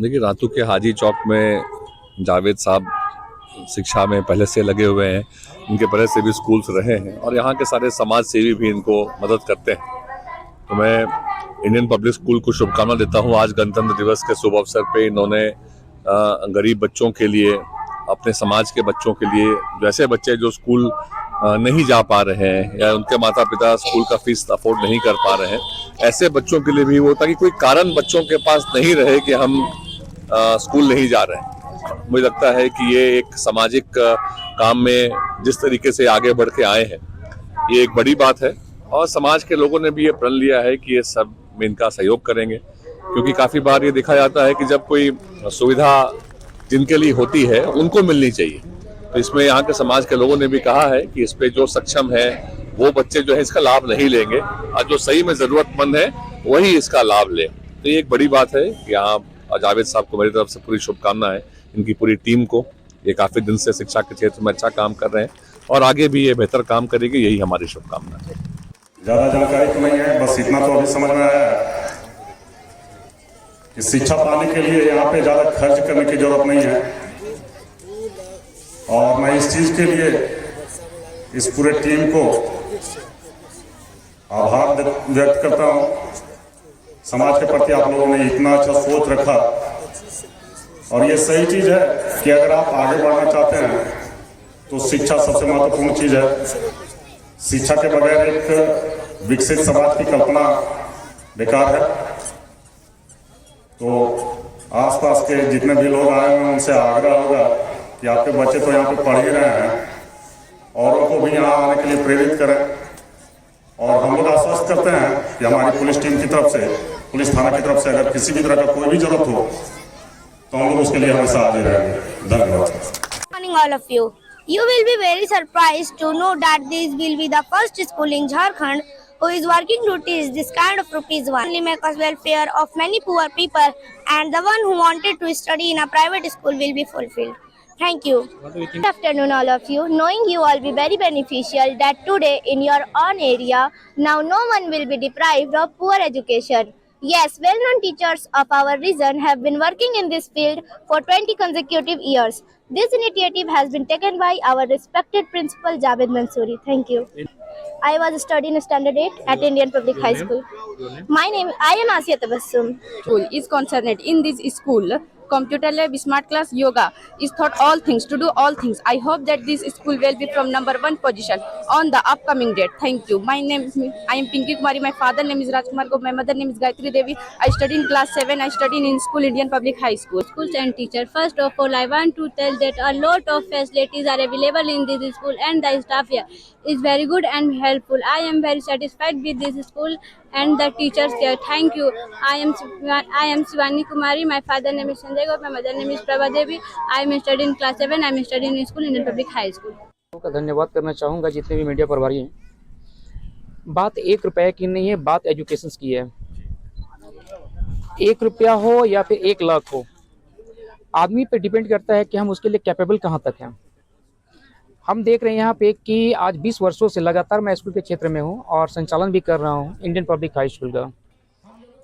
देखिए, रातू के हाजी चौक में जावेद साहब शिक्षा में पहले से लगे हुए हैं। इनके पहले से भी स्कूल्स रहे हैं और यहाँ के सारे समाज सेवी भी इनको मदद करते हैं। तो मैं इंडियन पब्लिक स्कूल को शुभकामना देता हूँ। आज गणतंत्र दिवस के शुभ अवसर पे इन्होंने गरीब बच्चों के लिए, अपने समाज के बच्चों के लिए, जैसे बच्चे जो स्कूल नहीं जा पा रहे हैं या उनके माता पिता स्कूल का फीस अफोर्ड नहीं कर पा रहे हैं, ऐसे बच्चों के लिए भी वो, ताकि कोई कारण बच्चों के पास नहीं रहे कि हम स्कूल नहीं जा रहे हैं। मुझे लगता है कि ये एक सामाजिक काम में जिस तरीके से आगे बढ़ के आए हैं, ये एक बड़ी बात है और समाज के लोगों ने भी ये प्रण लिया है कि ये सब में इनका सहयोग करेंगे। क्योंकि काफ़ी बार ये देखा जाता है कि जब कोई सुविधा जिनके लिए होती है उनको मिलनी चाहिए, तो इसमें यहाँ के समाज के लोगों ने भी कहा है कि इस पे जो सक्षम है वो बच्चे जो है इसका लाभ नहीं लेंगे और जो सही में ज़रूरतमंद है वही इसका लाभ लें। तो ये एक बड़ी बात है कि यहाँ जावेद साहब को मेरी तरफ से पूरी शुभकामना है, इनकी पूरी टीम को। ये काफ़ी दिन से शिक्षा के क्षेत्र में अच्छा काम कर रहे हैं और आगे भी ये बेहतर काम करेगी, यही हमारी शुभकामना है। ज़्यादा जानकारी तो नहीं है, बस इतना तो अभी समझ में आया है कि शिक्षा पाने के लिए यहाँ पे ज़्यादा खर्च करने की जरूरत नहीं है। और मैं इस चीज़ के लिए इस पूरे टीम को आभार व्यक्त करता हूँ। समाज के प्रति आप लोगों ने इतना अच्छा सोच रखा और ये सही चीज़ है कि अगर आप आगे बढ़ना चाहते हैं तो शिक्षा सबसे महत्वपूर्ण चीज़ है। शिक्षा के बगैर एक विकसित समाज की कल्पना बेकार है। तो आसपास के जितने भी लोग आए हैं उनसे आग्रह होगा कि आपके बच्चे तो यहाँ पे पढ़ ही रहे हैं, औरों को भी यहाँ आने के लिए प्रेरित करें। और हम लोग आश्वस्त करते हैं कि हमारी पुलिस टीम की तरफ से, पुलिस थाना की तरफ से अगर किसी भी तरह का कोई भी जरूरत हो तो हम लोग उसके लिए हमेशा हाजिर रहेंगे। धन्यवाद। Good morning all of you. You will be very surprised to know that this will be the first school in Jharkhand who is working to teach this kind of rupees 1 only make us welfare of many poor people, and the one who wanted to study in a private school will be fulfilled. Thank you. Good afternoon all of you. Knowing you all be very beneficial that today in your own area now no one will be deprived of poor education. Yes, well-known teachers of our region have been working in this field for 20 consecutive years. This initiative has been taken by our respected principal Javed Mansoori. Thank you. I was studying standard 8 at Indian Public High School. I am Asiya Tabassum. School is concerned in this school. Computer lab, smart class, yoga is taught all things to do all things. I hope that this school will be from number 1 position on the upcoming date. Thank you. I am Pinky Kumari. My father name is Rajkumar Gop. My mother name is Gayatri Devi. I study in class 7. I study in school Indian Public High School. Schools and teachers. First of all, I want to tell that a lot of facilities are available in this school and the staff here is very good and helpful. I am very satisfied with this school and the teachers there. Thank you. I am Shivani Kumari. My father name is Sanjay Gop. My mother name is Prabha Devi. I am studying class 7. I am studying in school Indian Public High School. का धन्यवाद करना चाहूँगा जितने भी media प्रभारी हैं। बात 1 रुपए की नहीं है, बात एजुकेशन की है। 1 रुपया हो या फिर 1 लाख हो, आदमी पे डिपेंड करता है कि हम उसके लिए कैपेबल कहाँ तक हैं। हम देख रहे हैं यहाँ पे कि आज 20 वर्षों से लगातार मैं स्कूल के क्षेत्र में हूँ और संचालन भी कर रहा हूँ इंडियन पब्लिक हाई स्कूल का।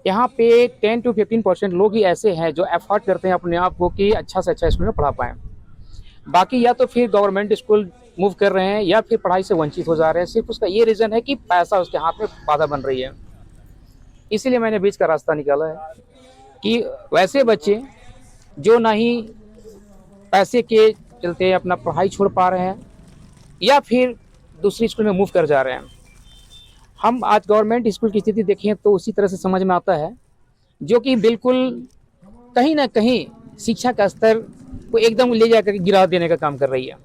यहाँ पे 10 to 15% लोग ही ऐसे हैं जो एफर्ट करते हैं अपने आप को कि अच्छा से अच्छा स्कूल में पढ़ा पाएँ। बाकी या तो फिर गवर्नमेंट स्कूल मूव कर रहे हैं या फिर पढ़ाई से वंचित हो जा रहे हैं। सिर्फ उसका ये रीज़न है कि पैसा उसके हाथ में बाधा बन रही है। इसीलिए मैंने बीच का रास्ता निकाला है कि वैसे बच्चे जो ना ही पैसे के चलते अपना पढ़ाई छोड़ पा रहे हैं या फिर दूसरी स्कूल में मूव कर जा रहे हैं। हम आज गवर्नमेंट स्कूल की स्थिति देखें तो उसी तरह से समझ में आता है, जो कि बिल्कुल कहीं ना कहीं शिक्षा का स्तर को एकदम ले जाकर गिरा देने का काम कर रही है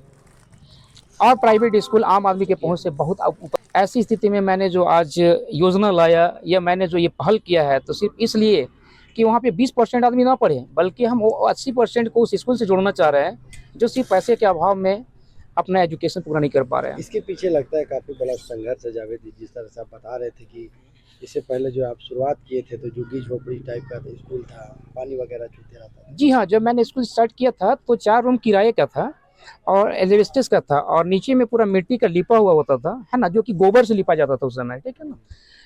और प्राइवेट स्कूल आम आदमी के पहुंच से बहुत ऊपर। ऐसी स्थिति में मैंने जो आज योजना लाया या मैंने जो ये पहल किया है तो सिर्फ इसलिए कि वहाँ पे 20% आदमी ना पढ़े, बल्कि हम 80% को उस स्कूल से जोड़ना चाह रहे हैं जो सिर्फ पैसे के अभाव में अपना एजुकेशन पूरा नहीं कर पा रहे हैं। इसके पीछे लगता है काफ़ी बड़ा संघर्ष है जावेद जी। जिस तरह से आप बता रहे थे कि इससे पहले जो आप शुरुआत किए थे तो झुग्गी झोपड़ी टाइप का स्कूल था, पानी वगैरह छूते रहता था। जी हाँ, जब मैंने स्कूल स्टार्ट किया था तो 4 रूम किराए का था और एलिवेस्टर्स का था और नीचे में पूरा मिट्टी का लिपा हुआ होता था, है ना, जो कि गोबर से लिपा जाता था उस समय, ठीक है ना।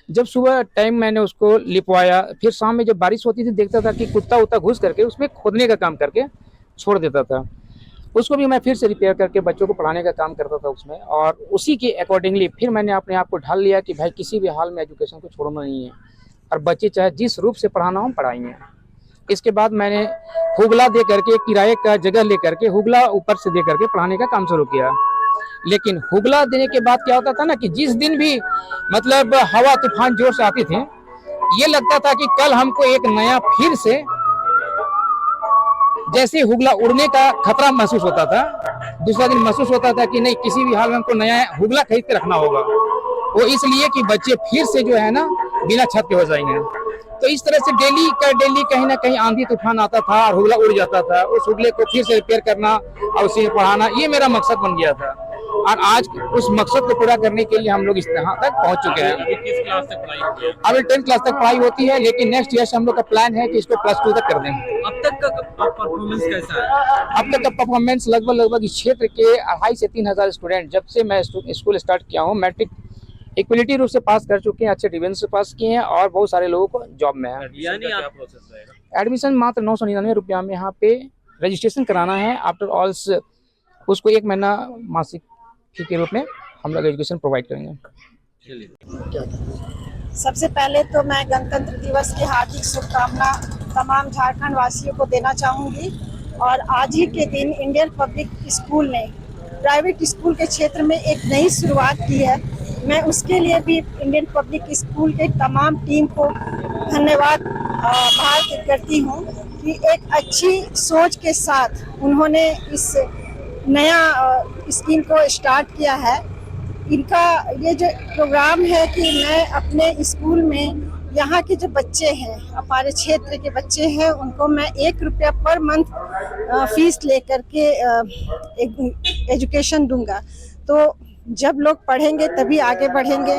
जब सुबह टाइम मैंने उसको लिपवाया, फिर शाम में जब बारिश होती थी देखता था कि कुत्ता उत्ता घुस करके उसमें खोदने का काम करके छोड़ देता था। उसको भी मैं फिर से रिपेयर करके बच्चों को पढ़ाने का काम करता था उसमें, और उसी के अकॉर्डिंगली फिर मैंने अपने आप को ढाल लिया कि भाई किसी भी हाल में एजुकेशन को छोड़ना नहीं है, और बच्चे चाहे जिस रूप से पढ़ाना हो पढ़ाएंगे। इसके बाद मैंने हुगला दे करके, किराए का जगह ले करके हुगला ऊपर से दे करके पढ़ाने का काम शुरू किया। लेकिन हुगला देने के बाद क्या होता था ना कि जिस दिन भी मतलब हवा तूफान जोर से आती थी, ये लगता था कि कल हमको एक नया फिर से जैसे हुगला उड़ने का खतरा महसूस होता था। दूसरा दिन महसूस होता था कि नहीं, किसी भी हाल में हमको नया हुगला खरीद के रखना होगा, वो इसलिए कि बच्चे फिर से जो है ना बिना छत के हो जाएंगे। तो इस तरह से डेली कहीं ना कहीं आंधी तूफान आता था और हुगला उड़ जाता था। उस हुगले को फिर से रिपेयर करना और उसे पढ़ाना, ये मेरा मकसद बन गया था। और आज उस मकसद को पूरा करने के लिए हम लोग इस यहाँ तक पहुँच चुके हैं। अभी किस क्लास तक पढ़ाई होती है? अभी 10th क्लास तक पढ़ाई होती है, लेकिन नेक्स्ट ईयर से हम लोग का प्लान है कि इसको +2 तक कर दें। अब तक का परफॉर्मेंस कैसा है? अब तक का परफॉर्मेंस लगभग इस क्षेत्र के 2500 से 3000 स्टूडेंट, जब से मैं स्कूल स्टार्ट किया हूँ, मैट्रिक इक्वलिटी रूप से पास कर चुके हैं, अच्छे डिवीजन से पास किए हैं, और बहुत सारे लोगों को जॉब में है। यानी क्या प्रोसेस रहेगा? एडमिशन मात्र 999 रुपया में यहाँ पे रजिस्ट्रेशन कराना है। आफ्टर ऑल उसको 1 महीना मासिक फी के रूप में हम लोग एजुकेशन प्रोवाइड करेंगे। सबसे पहले तो मैं गणतंत्र दिवस की हार्दिक शुभकामना तमाम झारखंड वासियों को देना चाहूँगी। और आज ही के दिन इंडियन पब्लिक स्कूल ने प्राइवेट स्कूल के क्षेत्र में एक नई शुरुआत की है। मैं उसके लिए भी इंडियन पब्लिक स्कूल के तमाम टीम को धन्यवाद भाव करती हूँ कि एक अच्छी सोच के साथ उन्होंने इस नया स्कीम को स्टार्ट किया है। इनका ये जो प्रोग्राम है कि मैं अपने स्कूल में यहाँ के जो बच्चे हैं, हमारे क्षेत्र के बच्चे हैं, उनको मैं 1 रुपया पर मंथ फीस लेकर के एजुकेशन दूंगा। तो जब लोग पढ़ेंगे तभी आगे बढ़ेंगे।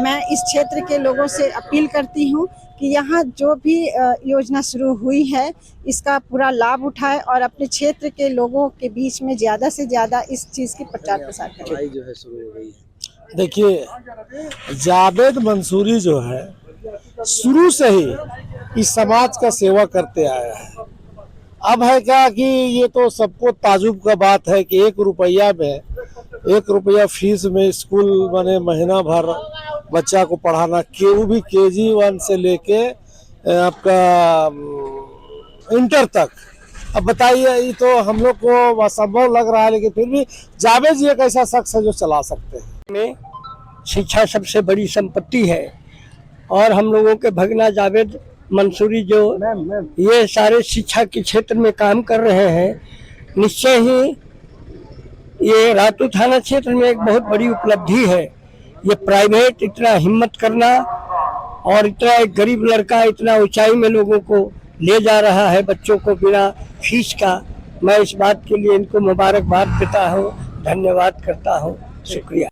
मैं इस क्षेत्र के लोगों से अपील करती हूँ कि यहाँ जो भी योजना शुरू हुई है इसका पूरा लाभ उठाए और अपने क्षेत्र के लोगों के बीच में ज़्यादा से ज़्यादा इस चीज़ की प्रचार प्रसार करें। पढ़ाई जो है शुरू हो गई है। देखिए, जावेद मंसूरी जो है शुरू से ही इस समाज का सेवा करते आया है। अब है क्या कि ये तो सबको ताजुब का बात है कि 1 रुपया में 1 रुपया फीस में स्कूल बने महीना भर बच्चा को पढ़ाना, वो भी KG 1 से लेके आपका इंटर तक। अब बताइए, ये तो हम लोग को असंभव लग रहा है, लेकिन फिर भी जावेद जी एक ऐसा शख्स है जो चला सकते हैं। में शिक्षा सबसे बड़ी संपत्ति है, और हम लोगों के भगना जावेद मंसूरी जो ये सारे शिक्षा के क्षेत्र में काम कर रहे हैं, निश्चय ही ये रातू थाना क्षेत्र में एक बहुत बड़ी उपलब्धि है। ये प्राइवेट इतना हिम्मत करना और इतना एक गरीब लड़का इतना ऊंचाई में लोगों को ले जा रहा है, बच्चों को बिना फीस का। मैं इस बात के लिए इनको मुबारकबाद देता हूँ, धन्यवाद करता हूँ, शुक्रिया।